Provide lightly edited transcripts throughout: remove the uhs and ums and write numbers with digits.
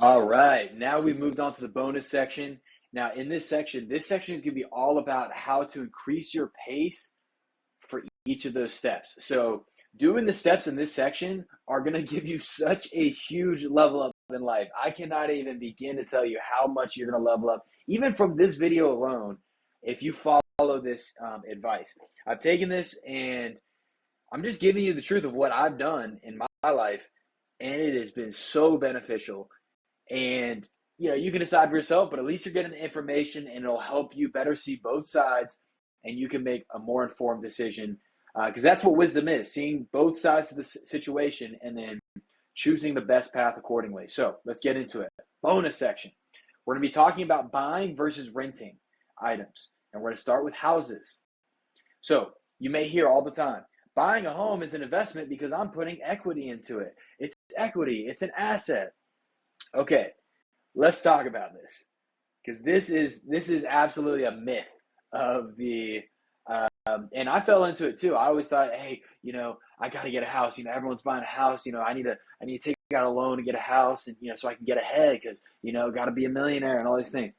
All right, now we've moved on to the bonus section. Now, in this section is going to be all about how to increase your pace for each of those steps. So, doing the steps in this section are going to give you such a huge level up in life. I cannot even begin to tell you how much you're going to level up, even from this video alone, if you follow this advice. I've taken this and I'm just giving you the truth of what I've done in my life, and it has been so beneficial. And you can decide for yourself, but at least you're getting the information and it'll help you better see both sides and you can make a more informed decision, because that's what wisdom is, seeing both sides of the situation and then choosing the best path accordingly. So let's get into it. Bonus section. We're going to be talking about buying versus renting items, and we're going to start with houses. So you may hear all the time, buying a home is an investment because I'm putting equity into it. It's equity, it's an asset. Okay, let's talk about this, because this is absolutely a myth of the and I fell into it too. I always thought, hey, I got to get a house. Everyone's buying a house. I need to take out a loan to get a house, and so I can get ahead because got to be a millionaire and all these things.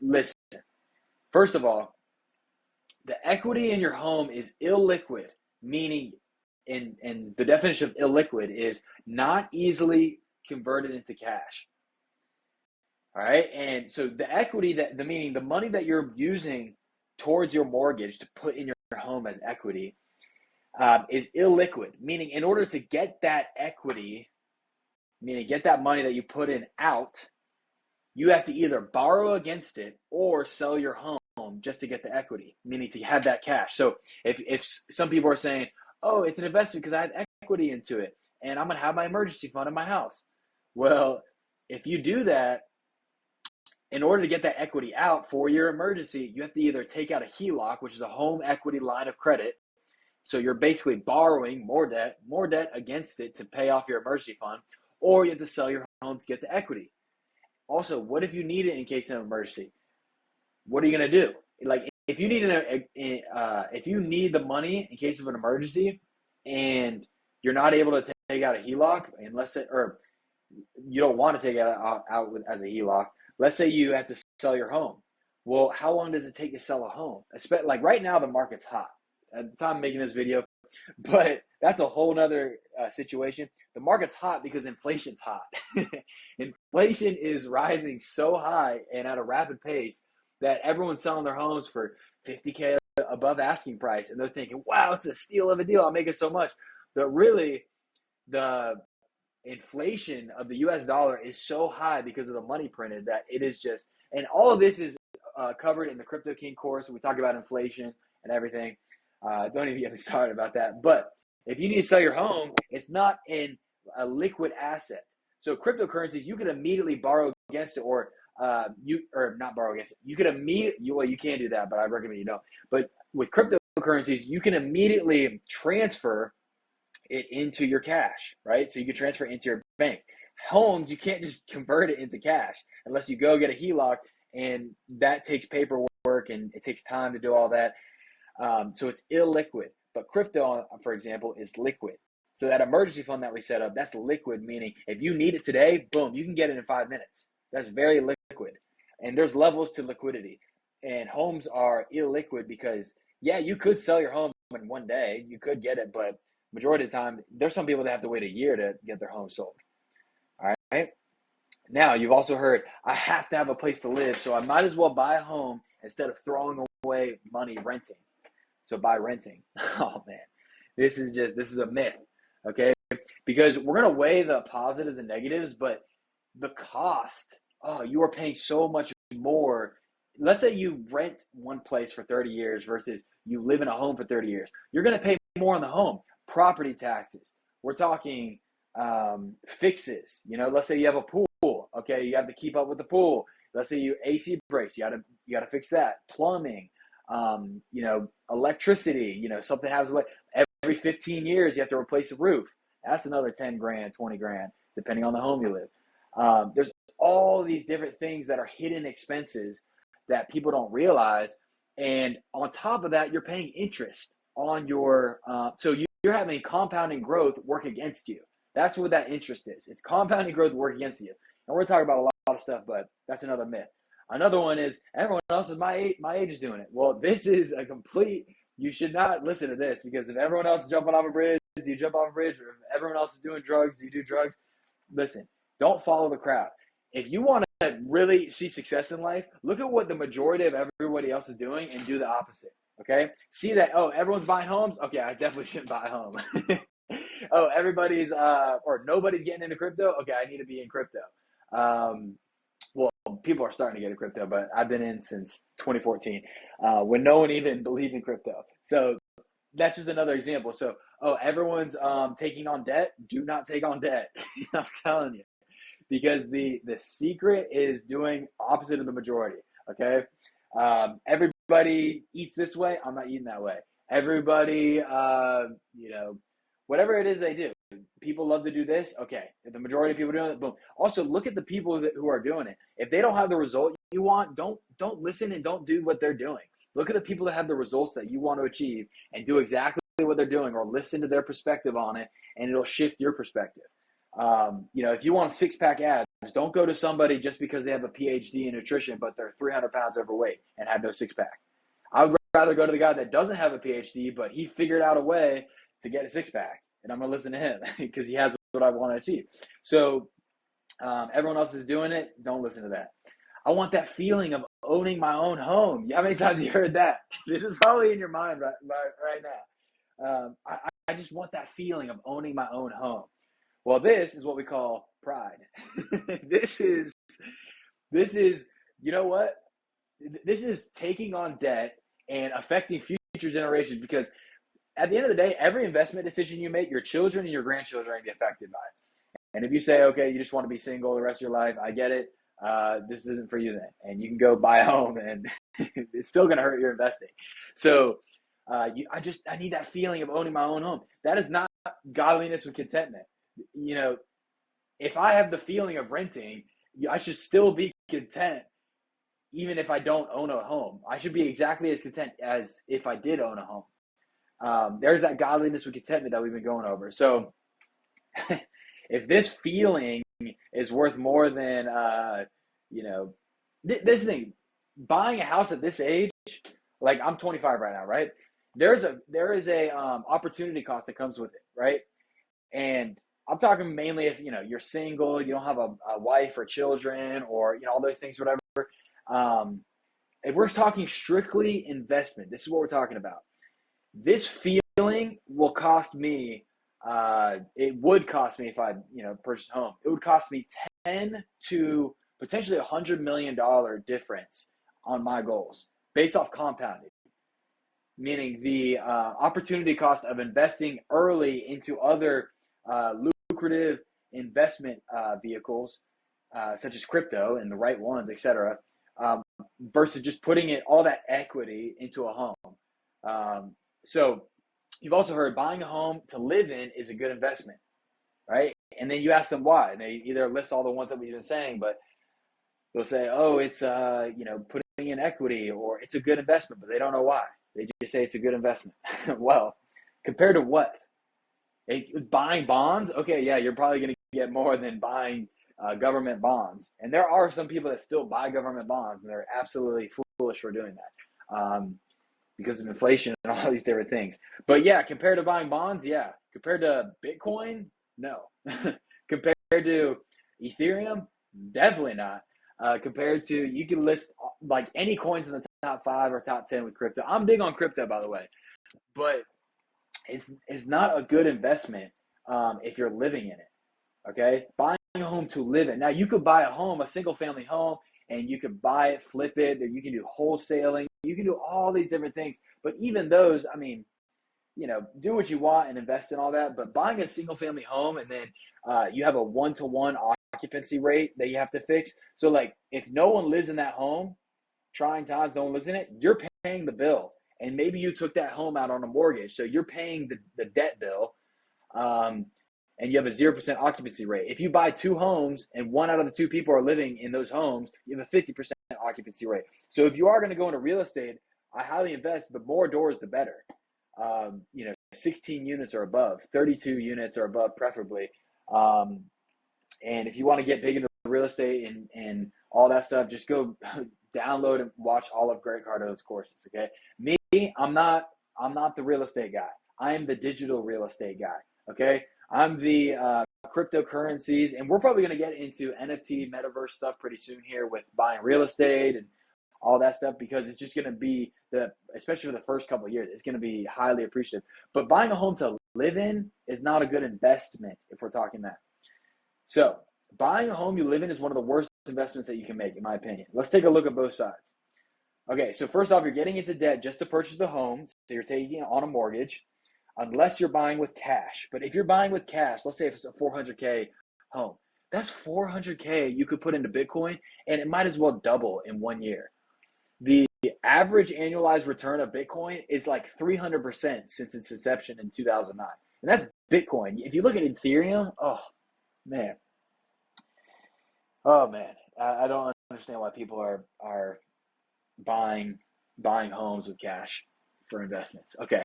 Listen, first of all, the equity in your home is illiquid, meaning in the definition of illiquid is not easily converted into cash. All right. And so the equity meaning the money that you're using towards your mortgage to put in your home as equity is illiquid, meaning in order to get that equity, meaning get that money that you put in out, you have to either borrow against it or sell your home just to get the equity, meaning to have that cash. So if some people are saying, oh, it's an investment because I have equity into it and I'm going to have my emergency fund in my house. Well, if you do that, in order to get that equity out for your emergency, you have to either take out a HELOC, which is a home equity line of credit. So you're basically borrowing more debt against it to pay off your emergency fund, or you have to sell your home to get the equity. Also, what if you need it in case of an emergency? What are you going to do? Like if you need the money in case of an emergency and you're not able to take out a HELOC or you don't want to take it out as a HELOC, let's say you have to sell your home. Well, how long does it take to sell a home? Like right now, the market's hot. At the time I'm making this video, but that's a whole nother situation. The market's hot because inflation's hot. Inflation is rising so high and at a rapid pace that everyone's selling their homes for $50K above asking price, and they're thinking, wow, it's a steal of a deal, I'm making so much. But really, the inflation of the US dollar is so high because of the money printed that it is just, and all of this is covered in the Crypto King course. We talk about inflation and everything. Don't even get me started about that. But if you need to sell your home, it's not in a liquid asset. So cryptocurrencies, you can immediately borrow against it, or not borrow against it. You could you can't do that, but I recommend you don't. But with cryptocurrencies, you can immediately transfer it into your cash, right? So you can transfer it into your bank. Homes, you can't just convert it into cash unless you go get a HELOC, and that takes paperwork and it takes time to do all that. So it's illiquid. But crypto, for example, is liquid. So that emergency fund that we set up, that's liquid, meaning if you need it today, boom, you can get it in 5 minutes. That's very liquid. And there's levels to liquidity. And homes are illiquid because, yeah, you could sell your home in one day. You could get it, but majority of the time, there's some people that have to wait a year to get their home sold. All right. Now, you've also heard, I have to have a place to live, so I might as well buy a home instead of throwing away money renting. So buy renting. Oh man, this is a myth, okay? Because we're gonna weigh the positives and negatives, but the cost, you are paying so much more. Let's say you rent one place for 30 years versus you live in a home for 30 years. You're gonna pay more on the home. Property taxes. We're talking fixes. Let's say you have a pool. Okay, you have to keep up with the pool. Let's say you AC breaks. You gotta fix that. Plumbing. Electricity, something happens every 15 years, you have to replace a roof. That's another 10 grand, 20 grand, depending on the home you live. There's all these different things that are hidden expenses that people don't realize. And on top of that, you're paying interest on your, so you're having compounding growth work against you. That's what that interest is. It's compounding growth work against you. And we're talking about a lot of stuff, but that's another myth. Another one is everyone else is my age is doing it. Well, this is a complete, you should not listen to this, because if everyone else is jumping off a bridge, do you jump off a bridge? Or if everyone else is doing drugs, do you do drugs? Listen, don't follow the crowd. If you want to really see success in life, look at what the majority of everybody else is doing and do the opposite. Okay? See that, oh, everyone's buying homes? Okay, I definitely shouldn't buy a home. Oh, everybody's or nobody's getting into crypto? Okay, I need to be in crypto. Well, people are starting to get into crypto, but I've been in since 2014, when no one even believed in crypto. So that's just another example. So, oh, everyone's taking on debt. Do not take on debt. I'm telling you, because the secret is doing opposite of the majority. Okay, everybody eats this way. I'm not eating that way. Everybody, whatever it is they do. People love to do this. Okay, if the majority of people are doing it, boom. Also, look at the people who are doing it. If they don't have the result you want, don't listen and don't do what they're doing. Look at the people that have the results that you want to achieve and do exactly what they're doing, or listen to their perspective on it, and it'll shift your perspective. If you want a six-pack abs, don't go to somebody just because they have a PhD in nutrition, but they're 300 pounds overweight and have no six-pack. I would rather go to the guy that doesn't have a PhD, but he figured out a way to get a six-pack, and I'm going to listen to him because he has what I want to achieve. So everyone else is doing it. Don't listen to that. I want that feeling of owning my own home. How many times have you heard that? This is probably in your mind right now. I just want that feeling of owning my own home. Well, this is what we call pride. This is, you know what? This is taking on debt and affecting future generations, because at the end of the day, every investment decision you make, your children and your grandchildren are going to be affected by it. And if you say, okay, you just want to be single the rest of your life, I get it. This isn't for you then. And you can go buy a home, and it's still going to hurt your investing. So I need that feeling of owning my own home. That is not godliness with contentment. If I have the feeling of renting, I should still be content even if I don't own a home. I should be exactly as content as if I did own a home. There's that godliness with contentment that we've been going over. So if this feeling is worth more than, this thing, buying a house at this age, like I'm 25 right now, right? There is a opportunity cost that comes with it, right? And I'm talking mainly if, you're single, you don't have a wife or children, or, all those things, whatever. If we're talking strictly investment, this is what we're talking about. This feeling will cost me, it would cost me if I, purchased a home. It would cost me 10 to potentially $100 million difference on my goals based off compounding. Meaning the opportunity cost of investing early into other lucrative investment vehicles, such as crypto and the right ones, etc., versus just putting all that equity into a home. So you've also heard buying a home to live in is a good investment, right? And then you ask them why, and they either list all the ones that we've been saying, but they'll say, oh, it's putting in equity, or it's a good investment, but they don't know why. They just say it's a good investment. Well, compared to what? Buying bonds? Okay, yeah, you're probably going to get more than buying government bonds. And there are some people that still buy government bonds, and they're absolutely foolish for doing that because of inflation and all these different things. But yeah, compared to buying bonds, yeah. Compared to Bitcoin, no. Compared to Ethereum, definitely not. Compared to, you can list like any coins in the top 5 or top 10 with crypto. I'm big on crypto, by the way, but it's not a good investment if you're living in it. Okay, buying a home to live in. Now you could buy a home, a single family home, and you could buy it, flip it. You can do wholesaling. You can do all these different things. But even those, I mean, do what you want and invest in all that. But buying a single family home, and then you have a 1-to-1 occupancy rate that you have to fix. So like if no one lives in that home, trying times, no one lives in it, you're paying the bill. And maybe you took that home out on a mortgage. So you're paying the debt bill. And you have a 0% occupancy rate. If you buy 2 homes and 1 out of the 2 people are living in those homes, you have a 50% occupancy rate. So if you are going to go into real estate, I highly invest. The more doors, the better. 16 units or above, 32 units or above, preferably. And if you want to get big into real estate and all that stuff, just go download and watch all of Greg Cardo's courses. Okay. Me, I'm not the real estate guy. I am the digital real estate guy. Okay. I'm the cryptocurrencies, and we're probably going to get into NFT metaverse stuff pretty soon here with buying real estate and all that stuff, because it's just going to be especially for the first couple of years, it's going to be highly appreciative. But buying a home to live in is not a good investment if we're talking that. So buying a home you live in is one of the worst investments that you can make, in my opinion. Let's take a look at both sides. Okay, so first off, you're getting into debt just to purchase the home, so you're taking it on a mortgage, unless you're buying with cash. But if you're buying with cash, let's say if it's a $400K home, that's $400K you could put into Bitcoin, and it might as well double in 1 year. The average annualized return of Bitcoin is like 300% since its inception in 2009. And that's Bitcoin. If you look at Ethereum, oh man, I don't understand why people are buying homes with cash for investments. Okay.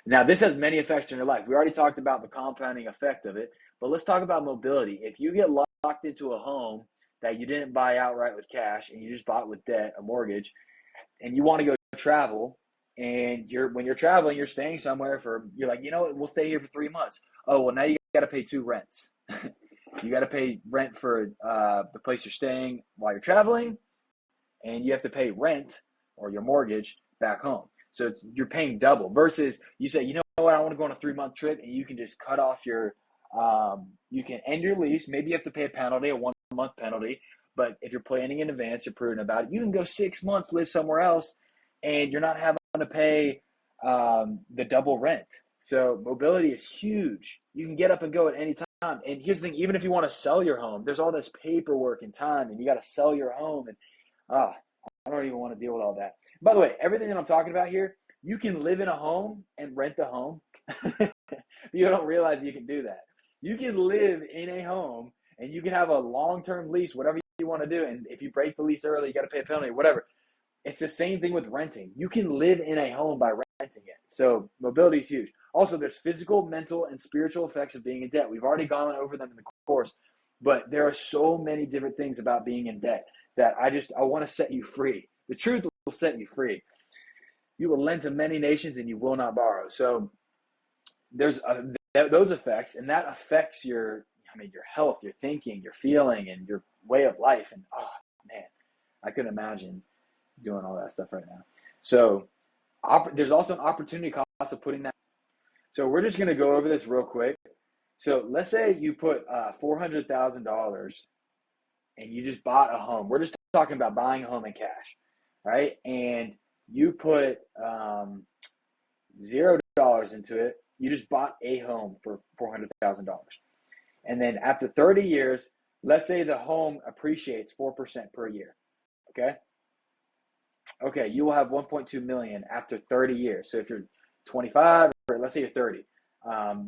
Now, this has many effects in your life. We already talked about the compounding effect of it, but let's talk about mobility. If you get locked into a home that you didn't buy outright with cash and you just bought with debt, a mortgage, and you want to go travel, and when you're traveling, you're staying somewhere you're like, you know what, we'll stay here for 3 months. Oh, well, now you got to pay 2 rents. You got to pay rent for the place you're staying while you're traveling, and you have to pay rent or your mortgage back home. So you're paying double versus you say, you know what, I want to go on a 3-month trip, and you can just cut off you can end your lease. Maybe you have to pay a penalty, a 1-month penalty, but if you're planning in advance, you're prudent about it, you can go 6 months, live somewhere else, and you're not having to pay the double rent. So mobility is huge. You can get up and go at any time. And here's the thing, even if you want to sell your home, there's all this paperwork and time, and you got to sell your home, and I don't even want to deal with all that. By the way, everything that I'm talking about here, you can live in a home and rent the home. You don't realize you can do that. You can live in a home and you can have a long-term lease, whatever you want to do. And if you break the lease early, you got to pay a penalty, whatever. It's the same thing with renting. You can live in a home by renting it. So mobility is huge. Also, there's physical, mental, and spiritual effects of being in debt. We've already gone over them in the course, but there are so many different things about being in debt that I want to set you free. The truth will set you free. You will lend to many nations and you will not borrow. So there's those effects, and that affects your health, your thinking, your feeling, and your way of life. And oh man, I couldn't imagine doing all that stuff right now. So there's also an opportunity cost of putting that. So we're just going to go over this real quick. So let's say you put $400,000 and you just bought a home. We're just talking about buying a home in cash, right? And you put $0 into it. You just bought a home for $400,000. And then after 30 years, let's say the home appreciates 4% per year, okay? Okay, you will have 1.2 million after 30 years. So if you're 25, or let's say you're 30,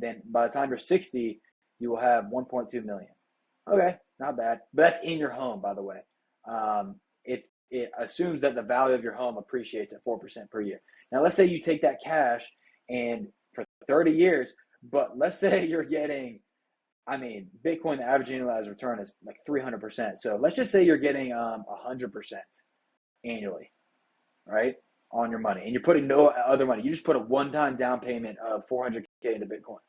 then by the time you're 60, you will have 1.2 million. Okay, not bad. But that's in your home, by the way. It assumes that the value of your home appreciates at 4% per year. Now, let's say you take that cash and for 30 years, but let's say you're getting, Bitcoin, the average annualized return is like 300%. So let's just say you're getting 100% annually, right, on your money, and you're putting no other money. You just put a one-time down payment of 400K into Bitcoin.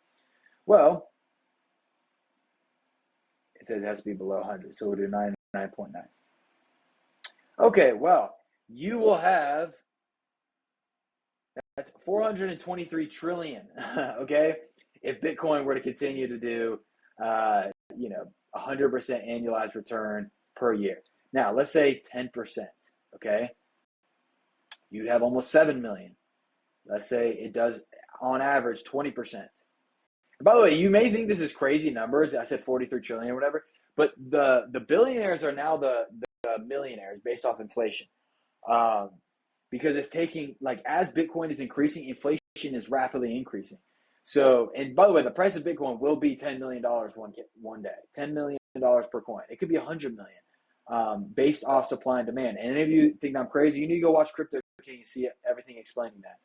Well, it says it has to be below 100, so we'll do 99.9. Okay, well, you will have, that's 423 trillion, okay, if Bitcoin were to continue to do, 100% annualized return per year. Now, let's say 10%, okay, you'd have almost 7 million. Let's say it does, on average, 20%. And by the way, you may think this is crazy numbers. I said 43 trillion or whatever, but the billionaires are now the millionaires based off inflation, because it's taking, like, as Bitcoin is increasing, inflation is rapidly increasing. So, and by the way, the price of Bitcoin will be $10 million one day, $10 million per coin. It could be 100 million, based off supply and demand. And any of you think I'm crazy, you need to go watch Crypto King and see everything explaining that.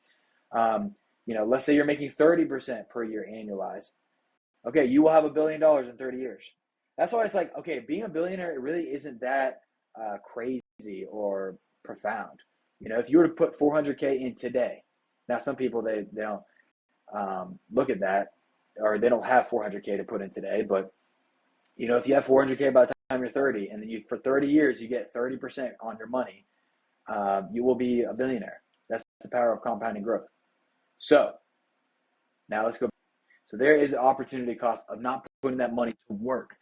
Let's say you're making 30% per year annualized. Okay, you will have $1 billion in 30 years. That's why it's like, okay, being a billionaire, it really isn't that crazy or profound. You know, if you were to put 400K in today, now some people, they don't look at that, or they don't have 400K to put in today, but you know, if you have 400K by the time you're 30, and then you for 30 years you get 30% on your money, you will be a billionaire. That's the power of compounding growth. So now let's go. So there is an opportunity cost of not putting that money to work.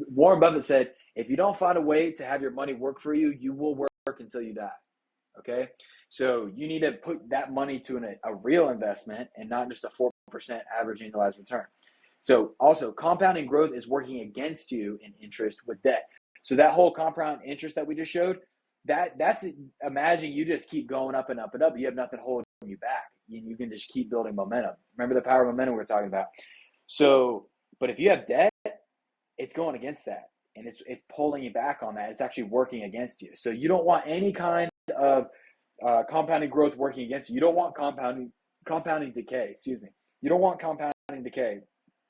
Warren Buffett said, if you don't find a way to have your money work for you, you will work until you die. Okay, so you need to put that money to a real investment and not just a 4% average annualized return. So also, compounding growth is working against you in interest with debt. So that whole compound interest that we just showed, that's imagine you just keep going up and up and up. You have nothing holding you back. You can just keep building momentum. Remember the power of momentum we were talking about. So, but if you have debt, it's going against that, and it's pulling you back on that. It's actually working against you. So you don't want any kind of compounding growth working against you. You don't want compounding decay. Excuse me. You don't want compounding decay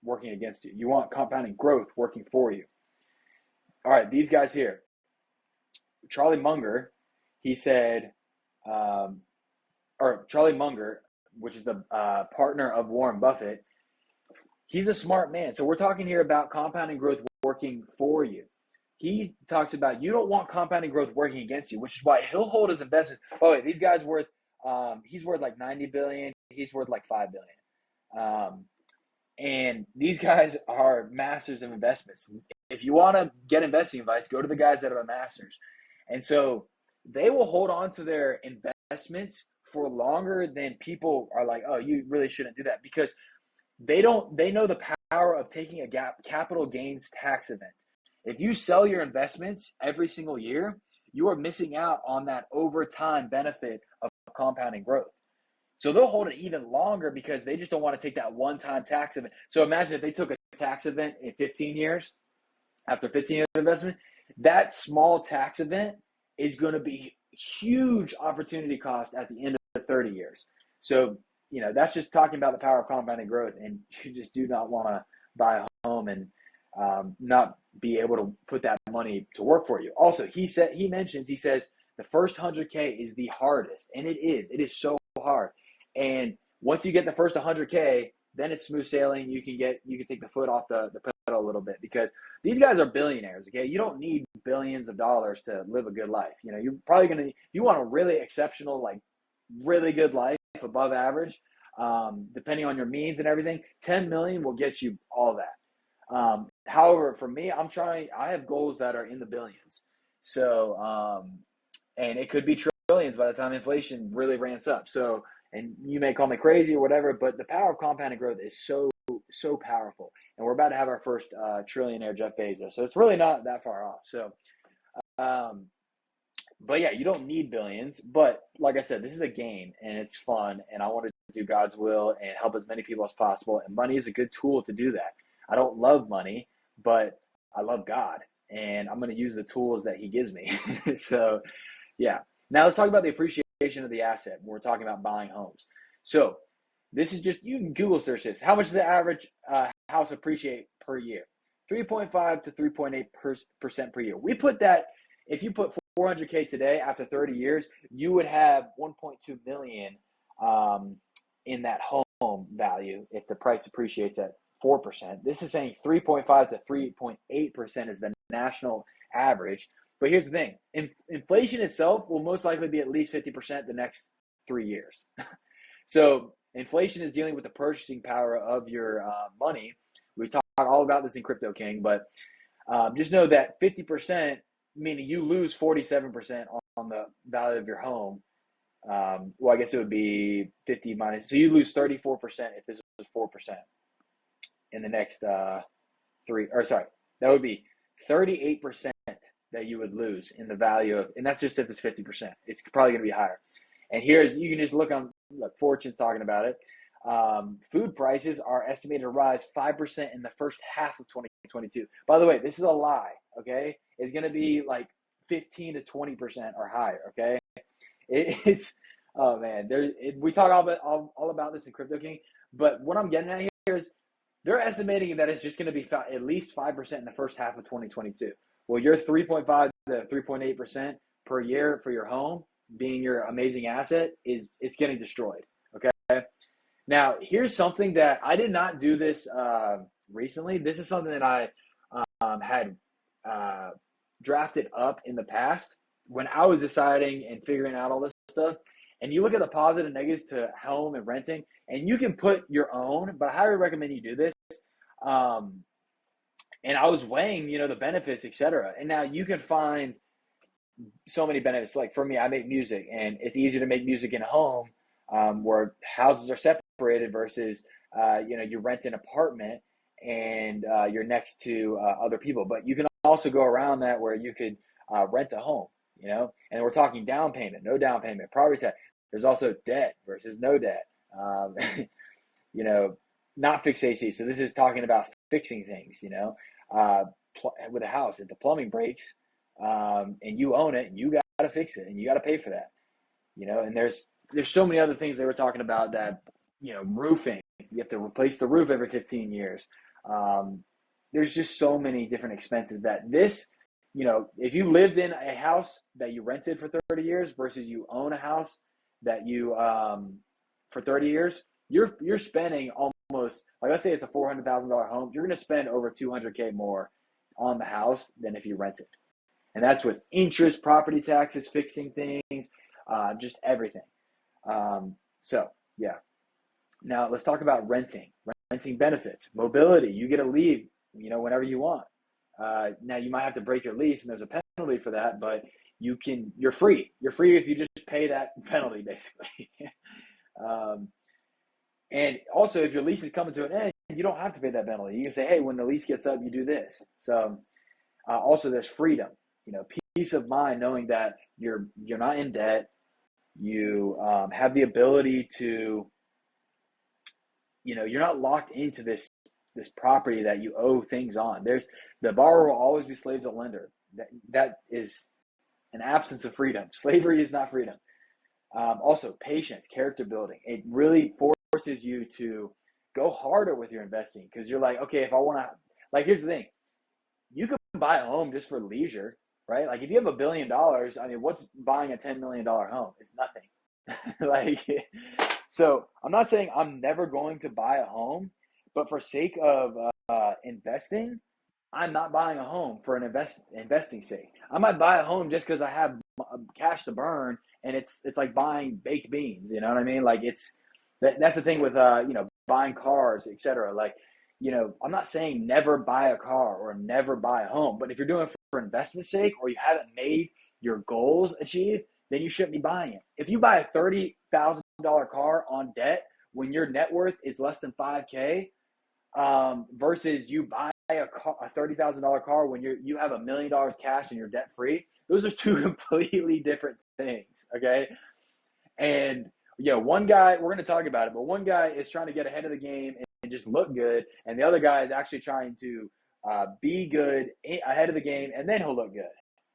working against you. You want compounding growth working for you. All right, these guys here. Charlie Munger, he said, or Charlie Munger, which is the partner of Warren Buffett, he's a smart man. So we're talking here about compounding growth working for you. He talks about you don't want compounding growth working against you, which is why he'll hold his investments. Oh, wait, these guys worth, he's worth like 90 billion. He's worth like 5 billion. And these guys are masters of investments. If you want to get investing advice, go to the guys that are masters. And so they will hold on to their investments for longer than people are like, oh, you really shouldn't do that, because they know the power of taking a capital gains tax event. If you sell your investments every single year, you are missing out on that over time benefit of compounding growth. So they'll hold it even longer because they just don't want to take that one-time tax event. So imagine if they took a tax event in 15 years, after 15 years of investment, that small tax event is going to be huge opportunity cost at the end of 30 years. So, you know, that's just talking about the power of compounding growth, and you just do not want to buy a home and not be able to put that money to work for you. Also, he says the first 100K is the hardest, and it is so hard. And once you get the first 100K, then it's smooth sailing. You can take the foot off the pedal a little bit, because these guys are billionaires. Okay, you don't need billions of dollars to live a good life. You know, you're probably gonna, if you want a really exceptional, like really good life above average, depending on your means and everything, 10 million will get you all that. However, for me, I have goals that are in the billions. So, and it could be trillions by the time inflation really ramps up. So, and you may call me crazy or whatever, but the power of compounding growth is so powerful. And we're about to have our first trillionaire, Jeff Bezos. So it's really not that far off. So, but yeah, you don't need billions. But like I said, this is a game and it's fun. And I want to do God's will and help as many people as possible. And money is a good tool to do that. I don't love money, but I love God. And I'm going to use the tools that he gives me. So, yeah. Now let's talk about the appreciation of the asset when we're talking about buying homes. So this is just, you can Google search this. How much does the average house appreciate per year? 3.5 to 3.8% per year. We put that, if you put 400K today after 30 years, you would have 1.2 million in that home value if the price appreciates at 4%. This is saying 3.5 to 3.8% is the national average. But here's the thing. Inflation itself will most likely be at least 50% the next 3 years. So inflation is dealing with the purchasing power of your money. We talk all about this in Crypto King, but just know that 50%, meaning you lose 47% on the value of your home. Well, I guess it would be 50 minus. So you lose 34% if this was 4% in the next that would be 38% that you would lose in the value of, and that's just if it's 50%. It's probably going to be higher. And here, you can just look, Fortune's talking about it. Food prices are estimated to rise 5% in the first half of 2022. By the way, this is a lie, okay? It's going to be like 15 to 20% or higher, okay? It's, oh man, we talk all about this in Crypto King, but what I'm getting at here is they're estimating that it's just going to be at least 5% in the first half of 2022. Well, your 3.5 to 3.8% per year for your home being your amazing asset it's getting destroyed. Okay. Now, here's something that I did not do this recently. This is something that I had drafted up in the past when I was deciding and figuring out all this stuff. And you look at the positive and negatives to home and renting, and you can put your own, but I highly recommend you do this. And I was weighing, the benefits, etc. And now you can find so many benefits. Like for me, I make music, and it's easier to make music in a home where houses are separated versus, you rent an apartment and you're next to other people. But you can also go around that where you could rent a home, and we're talking down payment, no down payment, property tax. There's also debt versus no debt, not fixed AC. So this is talking about fixing things, with a house. If the plumbing breaks and you own it, you got to fix it and you got to pay for that, and there's so many other things they were talking about that, roofing, you have to replace the roof every 15 years. There's just so many different expenses that this, if you lived in a house that you rented for 30 years versus you own a house that you, for 30 years, you're spending almost, like, let's say it's a $400,000 home, you're going to spend over $200K more on the house than if you rented. And that's with interest, property taxes, fixing things, just everything. So yeah. Now let's talk about renting benefits, mobility. You get to leave, whenever you want. Now you might have to break your lease and there's a penalty for that, but you're free. You're free if you just pay that penalty, basically. And also if your lease is coming to an end, you don't have to pay that penalty. You can say, hey, when the lease gets up, you do this. So also there's freedom, peace of mind, knowing that you're not in debt. You have the ability to, you're not locked into this property that you owe things on. The borrower will always be slave to the lender. That is an absence of freedom. Slavery is not freedom. Also, patience, character building. It really forces you to go harder with your investing because you're like, okay, if I want to, like, here's the thing. You can buy a home just for leisure, right? Like if you have $1 billion, I mean, what's buying a $10 million home? It's nothing. So I'm not saying I'm never going to buy a home, but for sake of investing, I'm not buying a home for an investing sake. I might buy a home just because I have cash to burn, and it's like buying baked beans. You know what I mean? Like that's the thing with buying cars, etc. Like, I'm not saying never buy a car or never buy a home, but if you're doing it for investment sake or you haven't made your goals achieved, then you shouldn't be buying it. If you buy a $30,000 car on debt when your net worth is less than $5K, versus you buy a $30,000 car when you have $1 million cash and you're debt free, those are two completely different things. Okay. And one guy, we're going to talk about it, but one guy is trying to get ahead of the game and just look good. And the other guy is actually trying to be good ahead of the game, and then he'll look good.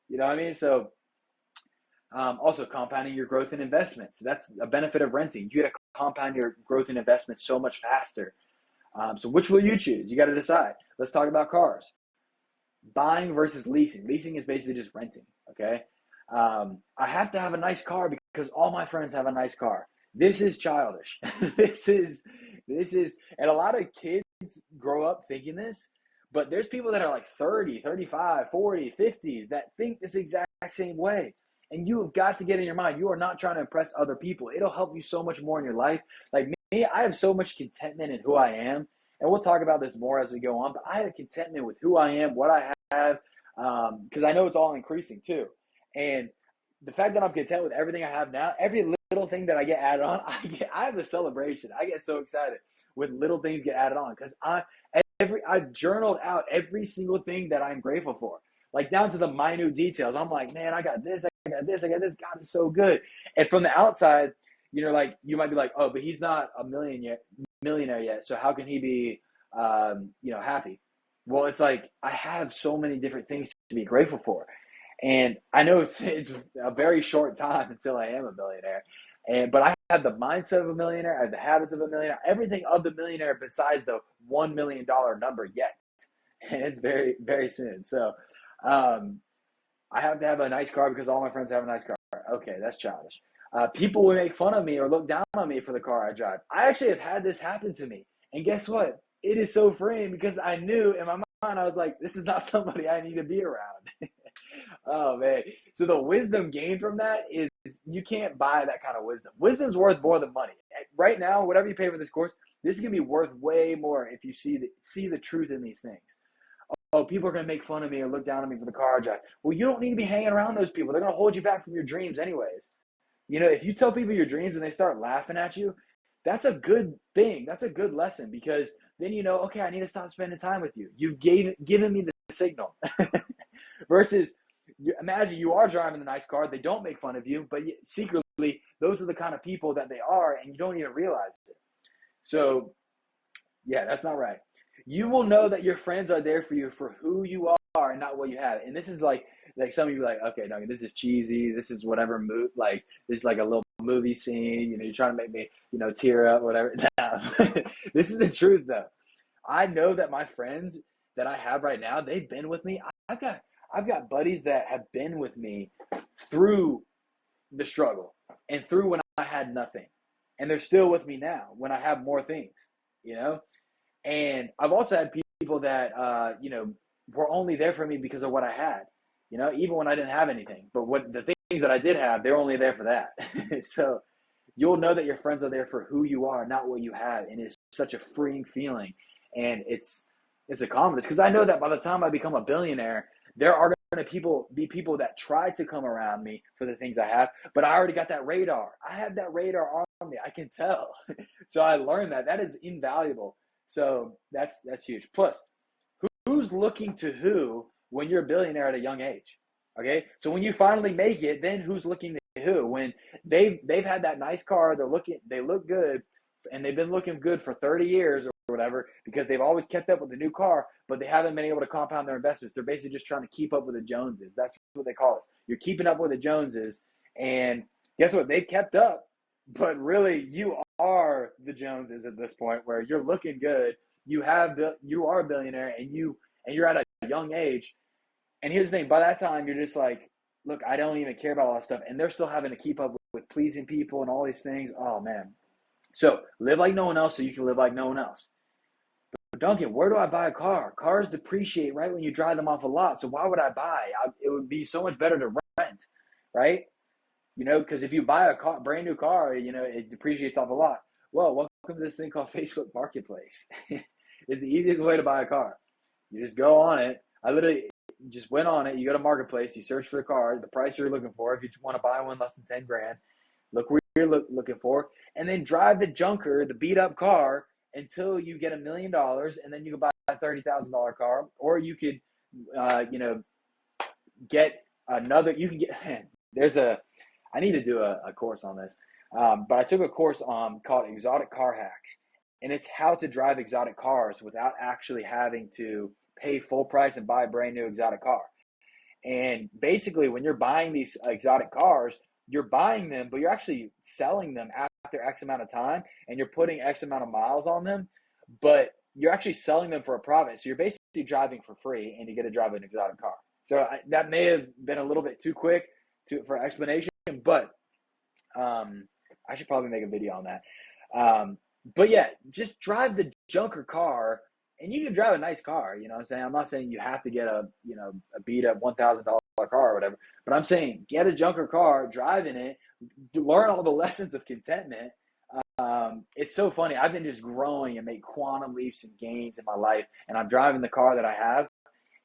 You know what I mean? So also compounding your growth in investments. That's a benefit of renting. You get to compound your growth in investments so much faster. So which will you choose? You got to decide. Let's talk about cars. Buying versus leasing. Leasing is basically just renting. Okay. I have to have a nice car because all my friends have a nice car. This is childish. This is, and a lot of kids grow up thinking this, but there's people that are like 30, 35, 40, 50s that think this exact same way. And you have got to get in your mind, you are not trying to impress other people. It'll help you so much more in your life. Like me, I have so much contentment in who I am. And we'll talk about this more as we go on, but I have contentment with who I am, what I have, because I know it's all increasing too. And the fact that I'm content with everything I have now, every little thing that I get added on, I have a celebration. I get so excited when little things get added on because I've journaled out every single thing that I'm grateful for, like down to the minute details. I'm like, man, I got this, I got this. God is so good. And from the outside, like you might be like, oh, but he's not a millionaire yet. So how can he be, happy? Well, it's like I have so many different things to be grateful for. And I know it's a very short time until I am a millionaire, but I have the mindset of a millionaire. I have the habits of a millionaire. Everything of the millionaire besides the $1 million number yet. And it's very, very soon. So um, I have to have a nice car because all my friends have a nice car. Okay, that's childish. People will make fun of me or look down on me for the car I drive. I actually have had this happen to me. And guess what? It is so freeing because I knew in my mind, I was like, this is not somebody I need to be around. Oh, man. So the wisdom gained from that is you can't buy that kind of wisdom. Wisdom's worth more than money. Right now, whatever you pay for this course, this is going to be worth way more if you see the truth in these things. Oh, people are going to make fun of me or look down on me for the car I drive. Well, you don't need to be hanging around those people. They're going to hold you back from your dreams anyways. If you tell people your dreams and they start laughing at you, that's a good thing. That's a good lesson because then okay, I need to stop spending time with you. You've given me the signal. Versus, imagine you are driving the nice car. They don't make fun of you, but secretly, those are the kind of people that they are, and you don't even realize it. So, yeah, that's not right. You will know that your friends are there for you for who you are and not what you have. And this is like some of you are like, okay, Duncan, this is cheesy. This is whatever like this is like a little movie scene. You're trying to make me, tear up, whatever. No. This is the truth, though. I know that my friends that I have right now, they've been with me. I've got buddies that have been with me through the struggle and through when I had nothing. And they're still with me now when I have more things, And I've also had people that, were only there for me because of what I had, even when I didn't have anything. But what the things that I did have, they're only there for that. So you'll know that your friends are there for who you are, not what you have. And it's such a freeing feeling. And it's a confidence because I know that by the time I become a billionaire, there are going to be people that try to come around me for the things I have, but I already got that radar. I have that radar on me. I can tell. So I learned that is invaluable. So that's huge. Plus, who's looking to who when you're a billionaire at a young age? Okay, so when you finally make it, then who's looking to who? When they've had that nice car, they look good, and they've been looking good for 30 years or whatever because they've always kept up with the new car, but they haven't been able to compound their investments. They're basically just trying to keep up with the Joneses. That's what they call it. You're keeping up with the Joneses, and guess what? They've kept up, but really you are the Joneses at this point where you're looking good. You are a billionaire, and you're at a young age. And here's the thing: by that time, you're just like, look, I don't even care about all that stuff, and they're still having to keep up with pleasing people and all these things. Oh man! So live like no one else, so you can live like no one else. But Duncan, where do I buy a car? Cars depreciate right when you drive them off a lot. So why would I buy? It would be so much better to rent, right? Because if you buy a brand new car, it depreciates off a lot. Well, welcome to this thing called Facebook Marketplace. It's the easiest way to buy a car. You just go on it. I literally just went on it. You go to Marketplace, you search for the car, the price you're looking for. If you want to buy one less than 10 grand, look where you're looking for, and then drive the junker, the beat up car until you get $1 million, and then you can buy a $30,000 car, or you could, get another. You can get. I need to do a course on this, but I took a course called Exotic Car Hacks, and it's how to drive exotic cars without actually having to pay full price and buy a brand new exotic car. And basically, when you're buying these exotic cars, you're buying them, but you're actually selling them after X amount of time, and you're putting X amount of miles on them, but you're actually selling them for a profit. So you're basically driving for free, and you get to drive an exotic car. So that may have been a little bit too quick for explanation, but I should probably make a video on that. But yeah, just drive the junker car, and you can drive a nice car. You know what I'm saying? I'm not saying you have to get a beat up $1,000 car or whatever, but I'm saying get a junker car, drive in it, learn all the lessons of contentment. It's so funny. I've been just growing and make quantum leaps and gains in my life, and I'm driving the car that I have.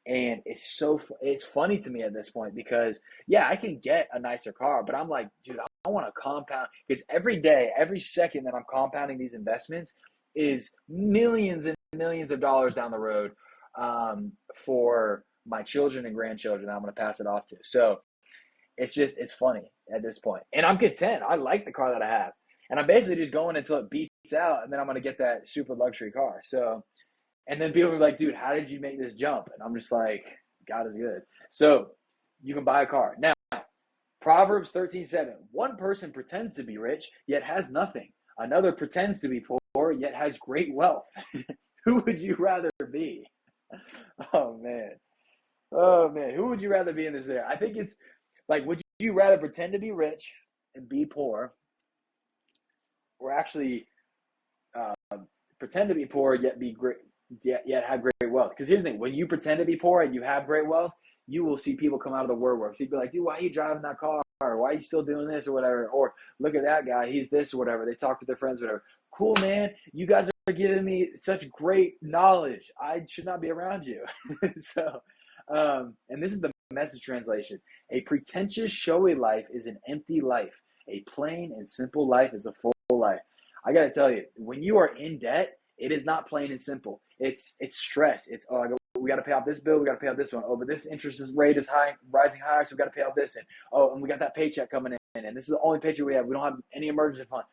And it's funny to me at this point because, yeah, I can get a nicer car, but I'm like, dude, I want to compound because every day, every second that I'm compounding these investments is millions and millions of dollars down the road for my children and grandchildren that I'm going to pass it off to. So it's funny at this point. And I'm content. I like the car that I have. And I'm basically just going until it beats out, and then I'm going to get that super luxury car. So, and then people are like, dude, how did you make this jump? And I'm just like, God is good. So you can buy a car. Now, Proverbs 13:7. One person pretends to be rich, yet has nothing. Another pretends to be poor, yet has great wealth. Who would you rather be? Oh, man. Oh, man. Who would you rather be in this there? I think it's like, would you rather pretend to be rich and be poor, or actually uh, pretend to be poor yet be great, yet have great wealth? Because here's the thing: when you pretend to be poor and you have great wealth, you will see people come out of the woodwork. So you'd be like, dude, why are you driving that car? Or why are you still doing this or whatever? Or look at that guy, he's this or whatever. They talk to their friends, whatever. Cool, man. You guys are giving me such great knowledge. I should not be around you. So, and this is the Message translation. A pretentious, showy life is an empty life. A plain and simple life is a full life. I got to tell you, when you are in debt, it is not plain and simple. It's stress. It's, we got to pay off this bill. We got to pay off this one. Oh, but this interest rate is high, rising higher, so we got to pay off this. And oh, and we got that paycheck coming in, and this is the only paycheck we have. We don't have any emergency fund.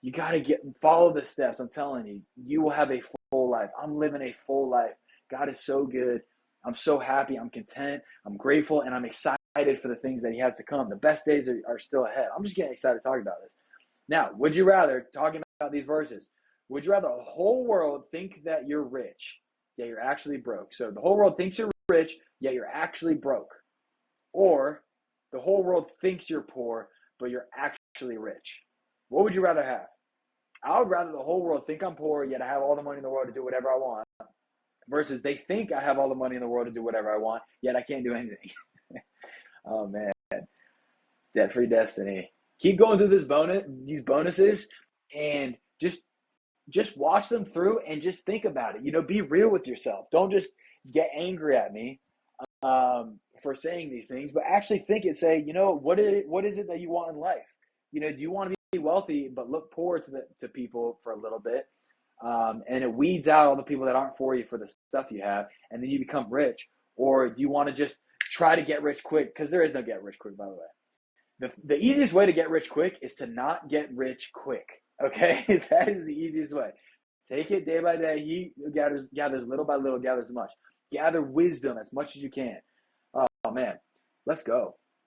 You got to follow the steps. I'm telling you, you will have a full life. I'm living a full life. God is so good. I'm so happy. I'm content. I'm grateful, and I'm excited for the things that He has to come. The best days are still ahead. I'm just getting excited talking about this. Now, would you rather, talking about these verses, would you rather the whole world think that you're rich, yet you're actually broke? So the whole world thinks you're rich, yet you're actually broke. Or the whole world thinks you're poor, but you're actually rich. What would you rather have? I would rather the whole world think I'm poor, yet I have all the money in the world to do whatever I want, versus they think I have all the money in the world to do whatever I want, yet I can't do anything. Oh, man. Debt-free destiny. Keep going through these bonuses, and just watch them through and just think about it. Be real with yourself. Don't just get angry at me for saying these things, but actually think and say, what is it that you want in life? Do you want to be wealthy but look poor to people for a little bit, and it weeds out all the people that aren't for you for the stuff you have, and then you become rich? Or do you want to just try to get rich quick? Because there is no get rich quick, by the way. The easiest way to get rich quick is to not get rich quick. Okay, that is the easiest way. Take it day by day. He gathers little by little, gathers much. Gather wisdom as much as you can. Oh, man, let's go.